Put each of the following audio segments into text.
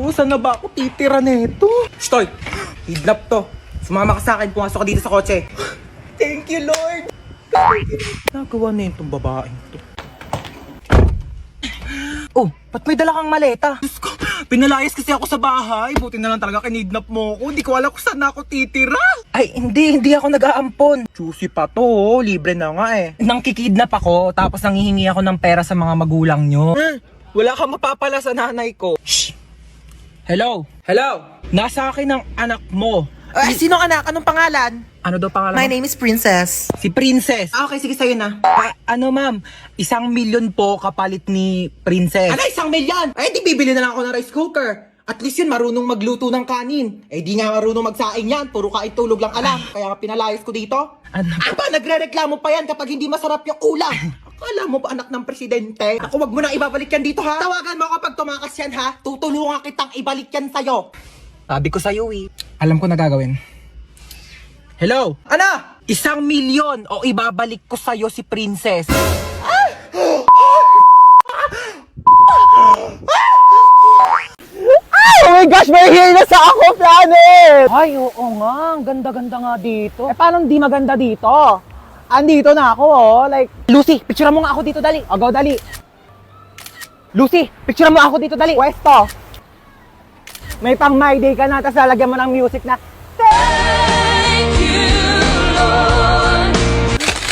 ko, saan na ba ako titira nito? Stoy, kidnap to. Sumama ka sa akin, pumasok ka dito sa kotse. Thank you, Lord. Nagawa na itong babaeng to. Oh, ba't may dala kang maleta? Diyos ko, pinalayas kasi ako sa bahay. Buti na lang talaga kinidnap mo ako. Hindi ko alam kung saan ako titira. Ay, hindi ako nag-aampon. Juicy pa to, libre na nga eh. Nang kikidnap ako, tapos nanghihingi ako ng pera sa mga magulang nyo. Wala kang mapapala sa nanay ko. Shh! Hello? Hello? Nasa akin ang anak mo. Sinong anak? Anong pangalan? Ano daw pangalan My mo? name is Princess. Si Princess. Okay, sige sa'yo na. Ma'am? 1,000,000 po kapalit ni Princess. Ano, 1,000,000? Di bibili na lang ako ng rice cooker. At least yun, marunong magluto ng kanin. Di nga marunong magsaing yan. Puro kain tulog lang alam. Kaya nga pinalayas ko dito. Ano? Aba, nagre-reklamo pa yan kapag hindi masarap yung ulam. Akala mo ba anak ng presidente? Ako, wag mo nang ibabalik yan dito, ha? Tawagan mo kapag tumakas yan, ha? Tutulungan kitang ibalik yan sa'yo. Sabi ko sa'yo, Alam ko na gagawin. Hello? Ano? 1,000,000 o ibabalik ko sa'yo si Princess. Oh my gosh, may here na sa ako, Planet! Ay, oo nga. Ang ganda-ganda nga dito. Paano di maganda dito? Andito na ako, oh. Like, Lucy, picture mo nga ako dito, dali. O, go, dali. Lucy, picture mo ako dito, dali. Pwesto. May pang my day ka na, tapos lalagyan mo ng music na, Thank you, Lord.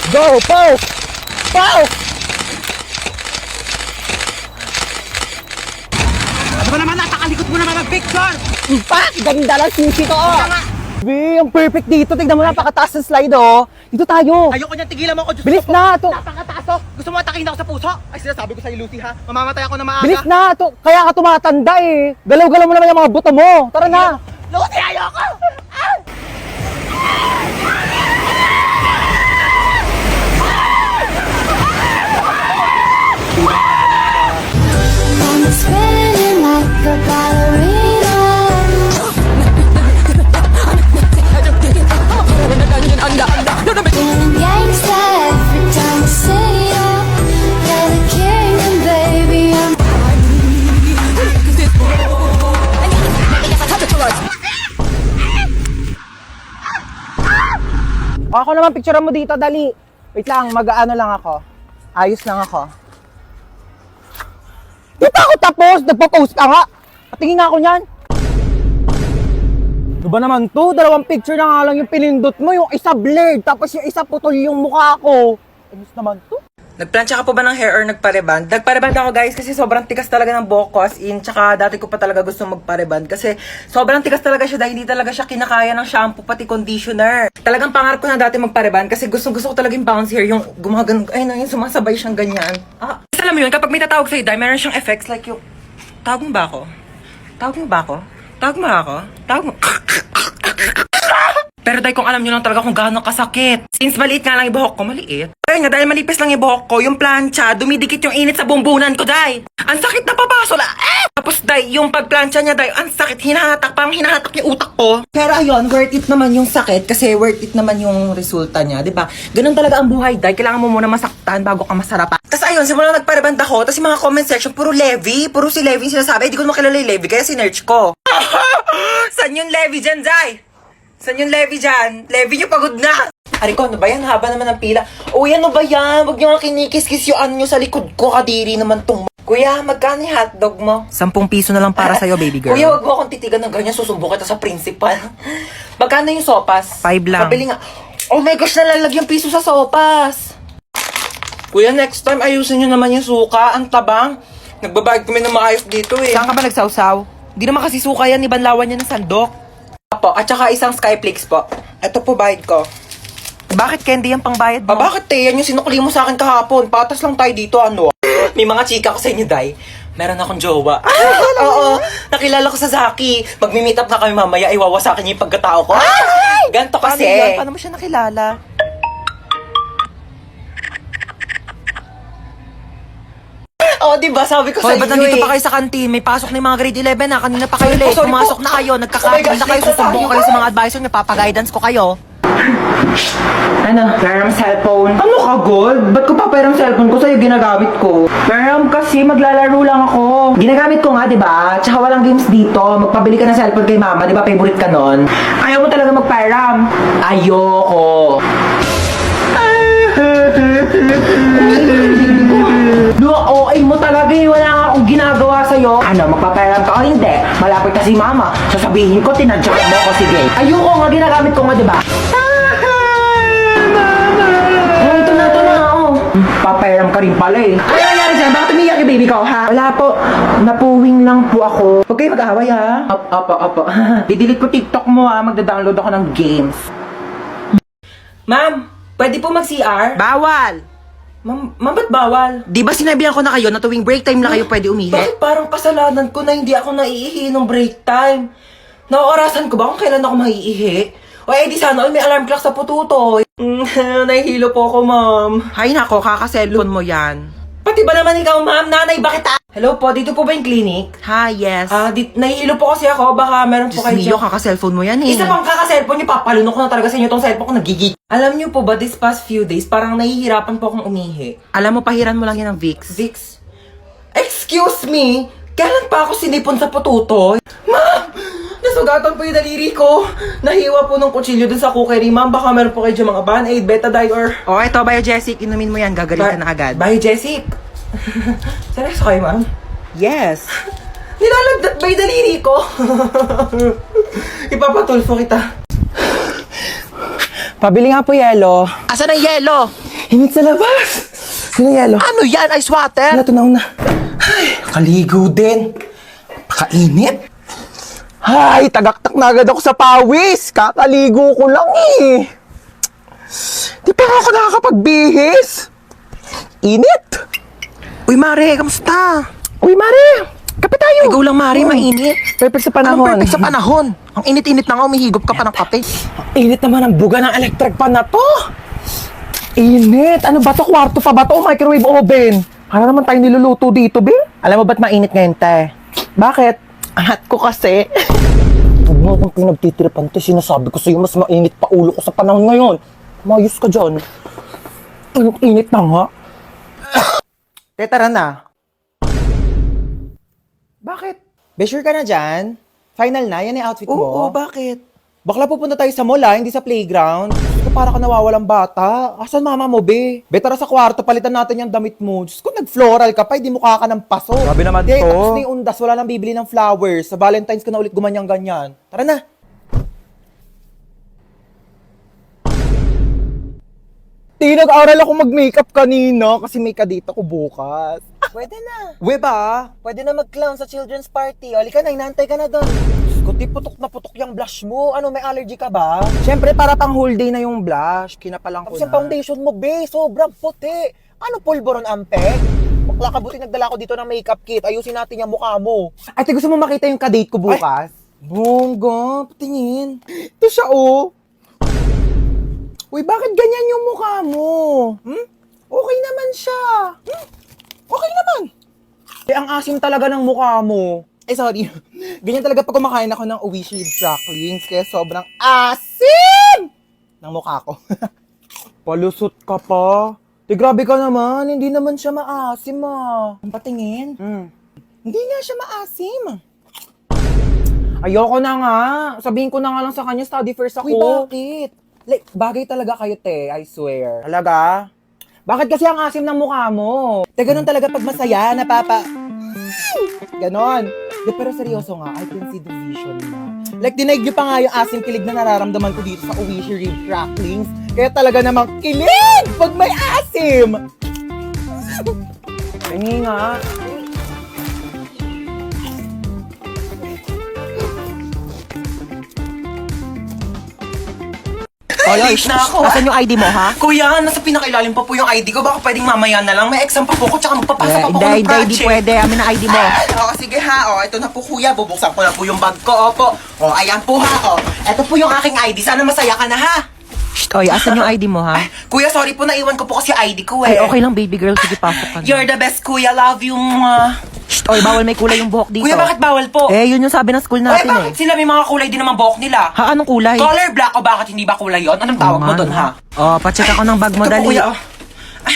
Go, pause! Pause! Ano ba naman? Natakalikot mo naman mag-picture! Impact! Ganda lang sisi to, oh. Be, ang perfect dito. Tignan mo, napakataas ng slide, oh. Dito tayo. Ayoko niyang tigilan mo ako. Diyos Bilis ko po. na, to. Napakataas to. Gusto mo atakin ako sa puso? Ay, sinasabi ko sa'yo, Lucy, ha? Mamamatay ako na maaga. Bilis na, to. Kaya ka tumatanda, eh. Galaw-galaw mo naman yung mga buto mo. Tara na. Lucy, ayoko! I'm spinning like a ballerina. Feeling gangsta every time I see ya. You're the king and baby I'm Ako naman, picturean mo dito, dali. Wait lang, mag-ano lang ako. Ayos lang ako. Di pa ako tapos! Nagpo-post ka nga! Patingin nga ako niyan. Ano ba naman to? 2 picture na nga lang yung pinindot mo. Yung isa blurred, tapos yung isa putol yung mukha ko. Ayos naman to. Nagplansya ka po ba ng hair or nagpareband? Nagpareband ako guys kasi sobrang tikas talaga ng buhok ko as in. Tsaka dati ko pa talaga gusto magpareband kasi sobrang tikas talaga siya dahil hindi talaga siya kinakaya ng shampoo pati conditioner. Talagang pangarap ko na dati magpareband kasi gusto ko talaga yung bounce hair, yung gumagan, ay na yung sumasabay siyang ganyan. Alam mo yun, kapag may tatawag sa'yo dahil meron siyang effects like yung, tawag mo ba ako? Tawag mo ba ako? Tawag mo ako? Tawag mo? Pero dahil kung alam nyo lang talaga kung gaano kasakit. Since maliit nga lang yung buhok ko, maliit. Kaya nga, dahil manipis lang yung buhok ko, yung plancha, dumidikit yung init sa bumbunan ko, day. Ang sakit na papasola. Tapos, day, yung pagplancha niya, day, ang sakit, hinahatak, parang hinahatak yung utak ko. Pero ayun, worth it naman yung sakit kasi worth it naman yung resulta niya, di ba? Ganun talaga ang buhay, day. Kailangan mo muna masaktan bago ka masarapan. Tapos ayun, simula nagpareband ako, tapos yung mga comment section, puro Levi, puro si Levi yung sinasabi. Hindi ko makilala yung Levi, kaya sinerch ko. San yung Levi dyan, day? San yung Levi dyan? Levi nyo pagod na! Ariko, ano ba yan? Haba naman ng pila. Uy, ano ba yan? Huwag nyo nga kinikis-kis yung ano nyo sa likod ko. Kadiri naman tong... Kuya, magkano yung hotdog mo? 10 piso na lang para sa'yo, baby girl. Kuya, wag mo akong titigan ng ganyan. Susumbong kita sa principal. Magkano yung sopas? 5 lang. Pabili nga. Oh my gosh, nalalagyang piso sa sopas. Kuya, next time ayusin nyo naman yung suka. Ang tabang. Nagbabayad kami ng maayos dito eh. Saan ka ba nagsawsaw? Di naman kasi suka yan, ibanlawan niya ng sandok. Po, at saka isang Skyflix po. Ito po bayad ko. Bakit candy yan pang bayad mo? Bakit yan yung sinukli mo sa akin kahapon? Patas lang tayo dito, ano? May mga chika ko sa inyo, Day. Meron akong jowa. Oo, nakilala ko sa Zaki. Magmi-meet up na kami mamaya, iwawasakin niya yung pagkatao ko. Ganto kasi. Paano yan? Paano mo siya nakilala? Oo, diba? Sabi ko sa Hoy, inyo ba't nandito pa kayo sa kantin? May pasok na yung mga grade 11 na. Kanina pa kayo late. Sorry po. Pumasok na kayo. Oh my Nagkakaroon gosh, na kayo. late na Susumbong tayo. kayo sa mga advisor niyo. Papaguidance ko kayo. Ano? Peram cellphone. Ano ka, Gold? Ba't ko paperam cellphone ko sa'yo ginagamit ko? Peram kasi maglalaro lang ako. Ginagamit ko nga, di ba? Tsaka walang games dito. Magpabili ka ng cellphone kay mama, di ba? Favorite ka nun. Ayaw mo talaga magperam. Ayoko. OA mo talaga eh. Wala nga akong ginagawa sa'yo. Ano, magpaperam ka o hindi? Malapit na si mama. Sasabihin ko, tinadyak mo ko, sige. Ayoko nga, ginagamit ko nga, di ba? Oh, ito na, oh. Paperam ka rin pala eh. Ano nangyari dyan? Bakit umiyak yung baby ko, ha? Wala po. Napuwing lang po ako. Huwag kayo mag-away, ha? Opo. Didelete ko TikTok mo, ha? Magda-download ako ng games. Ma'am, pwede po mag-CR? Bawal! Ma'am, ba't bawal? Di ba sinabihan ko na kayo na tuwing break time na kayo pwede umihi? Bakit parang kasalanan ko na hindi ako naiihi nung break time? Naorasan ko ba kung kailan ako maiihi? O di sana may alarm clock sa pututoy. Nahihilo po ako, ma'am. Hay nako, kaka-cellphone mo yan. Pati ba naman ikaw, ma'am? Nanay, bakit Hello po, dito po ba yung clinic? Ha, yes. Nahihilo po kasi ako. Baka meron po Diyos kayo mio, kaka-cellphone mo yan eh. Isa pang kaka-cellphone niyo, papalunok ko na talaga sa inyo tong cellphone ko, nagigig. Alam niyo po ba, this past few days, parang nahihirapan po akong umihi. Alam mo, pahiran mo lang yan ng Vicks. Vicks? Excuse me? Kailan pa ako sinipon sa pututoy? Ma'am! Nasugatan po yung daliri ko. Nahiwa po ng kutsilyo dun sa cookery, ma'am. Baka meron po kayo dyan mga Band-Aid, Betadine, or... O, eto, Biogesic, inumin mo yan, gagalitan na agad. Biogesic. Seryoso kayo, ma'am? Yes. Nilalagdat ba yung daliri ko? Ipapatulfo kita. Pabili nga po yelo. Asan ang yelo? Himik sa labas. Sino yelo? Ano yan? Ice water? Ano, tunaw na. Ay, kaligo din. Pakainit. Ay, tagaktak na agad ako sa pawis. Kakaligo ko lang eh. Di pa ako nakakapagbihis. Init. Uy, Mare, kamusta? Uy, Mare. Kape tayo. Ikaw lang, Mare, mainit. Perfect sa Anong panahon. perfect sa panahon? Ang init-init na nga, umihigop ka pa ng kape. Init naman ang buga ng electric pan na to. Init. Ano ba to? Kwarto pa ba to? Microwave oven. Para naman tayo niluluto dito, be. Alam mo ba't mainit ngayon, te? Bakit? Angat ko kasi. Huwag mo akong pinagtitiripan, te. Sinasabi ko sa'yo, mas mainit pa ulo ko sa panahon ngayon. Mayos ka dyan. Init na nga. Te, tara na. Bakit? Be sure ka na dyan? Final na? Yan yung outfit mo? Oo, bakit? Bakla pupunta tayo sa mall, hindi sa playground. Diyos ko, para ka nawawalang bata. Asan mama mo, be? Be, tara sa kwarto, palitan natin yung damit mo. Diyos ko, nag-floral ka pa, hindi mukha ka ng paso. Grabe naman Te, to. tapos na yung undas, wala nang bibili ng flowers. Sa Valentine's ka na ulit gumanyang ganyan. Tara na. Te, nag-aral ako mag-makeup kanina kasi may kadate ako bukas. Pwede na. We ba? Pwede na mag-clown sa children's party. O, ka na, inantay ka na doon. Kundi putok na putok yung blush mo. Ano, may allergy ka ba? Siyempre, para pang whole day na yung blush. Kinapalang ko Tapos na. yung foundation mo, be, sobrang puti. Ano, pulboron ampek? Bakla ka, buti nagdala ko dito ng makeup kit. Ayusin natin yung mukha mo. Ay, te, gusto mo makita yung kadate ko bukas? Bongga, patingin. Ito siya, oh. Uy, bakit ganyan yung mukha mo? Okay naman siya. Okay naman. Eh, ang asim talaga ng mukha mo. Eh, sorry. Ganyan talaga pag kumakain ako ng Uwishi cracklings. Kaya sobrang asim ng mukha ko. Palusot ka pa. Di grabe ka naman, hindi naman siya maasim ah. Patingin. Hindi nga siya maasim. Ayoko na nga. Sabihin ko na nga lang sa kanya, study first ako. Uy, bakit? Like, bagay talaga kayo, te. I swear. Talaga? Bakit kasi ang asim ng mukha mo? Te, ganun talaga pag masaya, napapa... Ganon. De, pero seryoso nga, I can see the vision na. Like, dinaig niyo pa nga yung asim kilig na nararamdaman ko dito sa Uwishi rib cracklings. Kaya talaga namang kilig pag may asim! Hindi nga. Late na ako. Asan yung ID mo, ha? Kuya, nasa pinakailalim pa po yung ID ko. Baka pwedeng mamaya na lang. May exam pa po ko, tsaka magpapasa pa po ko ng project. pwede. Amin na ID mo. Oo, sige ha. O, ito na po kuya. Bubuksan ko na po yung bag ko. Opo. O, ayan po ha. O, ito po yung aking ID. Sana masaya ka na ha. Shh, oy, asan yung ID mo, ha? Kuya, sorry po, naiwan ko po kasi ID ko eh. Ay, okay lang, baby girl. Sige, pasok ka na. You're the best, kuya. Love you. Shh, oy, bawal may kulay yung buhok dito. Kuya, bakit bawal po? Eh, yun yung sabi ng school Ay, natin, bakit eh. sila may mga kulay din naman buhok nila? Ha, anong kulay? Color black o bakit hindi ba kulay yon? Anong tawag mo doon, ha? Oh, pacheck ako ng bag mo, Ito po, dali. kuya, oh. Ay,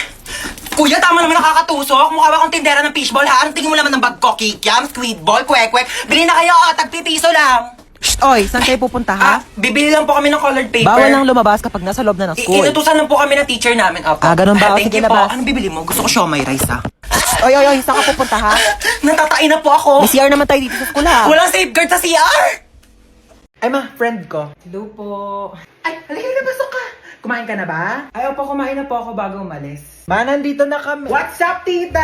kuya, tama naman nakakatusok. Mukha ba akong tindera ng fishball, ha? Anong tingin mo naman ng bag ko? Kikiam, squid ball, kwek-kwek. Bili na kayo, tagpipiso lang. Shh, oy, saan kayo pupunta, ha? Bibili lang po kami ng colored paper. Bawal lang lumabas kapag nasa loob na ng school. Inutusan lang po kami ng teacher namin. Opo. Ah, ganun ba? Thank Sige, you po. labas. Anong bibili mo? Gusto ko siomay rice, ha? Oy, oy, oy, saan ka pupunta, ha? Natatain na po ako. May CR naman tayo dito sa school, ha? Walang safeguard sa CR. Ay ma, friend ko. Hello po. Ay, halika na, pasok ka. Kumain ka na ba? Ay, opo, kumain na po ako bago umalis. Ma, nandito na kami. What's up, tita?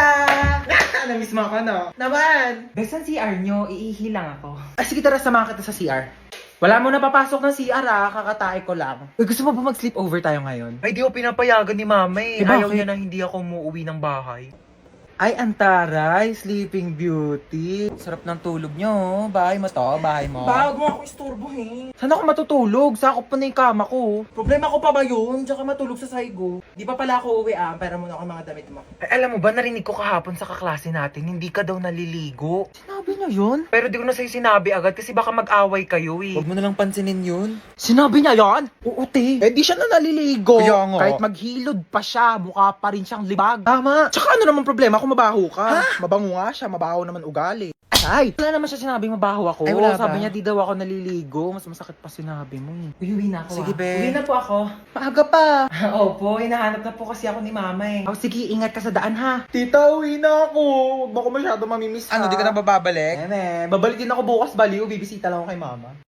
Namiss mo ako, no? Naman. Besan CR nyo, iihi lang ako. Ay, sige, tara, samahan kita sa CR. Wala mo na papasok ng CR, kakatae ko lang. Uy, gusto mo ba mag-sleepover tayo ngayon? Ay, di ko pinapayagan ni mama eh. Eh, bakit? Ayaw niya na hindi ako umuwi ng bahay. Ay, antaray, Sleeping Beauty. Sarap ng tulog nyo. Bahay mo to, bahay mo. Bago mo ako istorbohin. Saan ako matutulog? Sakop pa na yung kama ko. Problema ko pa ba yun? Tsaka matulog sa saigo. Di pa pala ako uwi pera mo na ako yung mga damit mo. Ay, alam mo ba, narinig ko kahapon sa kaklase natin, hindi ka daw naliligo. Sinabi niya yun? Pero di ko na sa'yo sinabi agad kasi baka mag-away kayo eh. Huwag mo na lang pansinin yun. Sinabi niya yan? Oo, te. Eh di siya na naliligo. Kaya nga. Kahit maghilod pa siya, mukha pa rin siyang libag. Tama. Tsaka ano naman problema kung mabaho ka? Mabango nga siya, mabaho naman ugali. Ay, wala naman siya sinabing mabaho ako. Ay, wala Sabi ba? niya di daw ako naliligo. Mas masakit pa sinabi mo eh. Uwi na ako. Sige, be. Uwi na po ako. Maaga pa. Opo, hinahanap na po kasi ako ni mama eh. Oh, sige, ingat ka sa daan ha. Tita, uwi na ako. Huwag mo ko masyado mamimiss Ano, di ka na bababalik? babalik din ako bukas, baliw. Bibisita lang ako kay mama.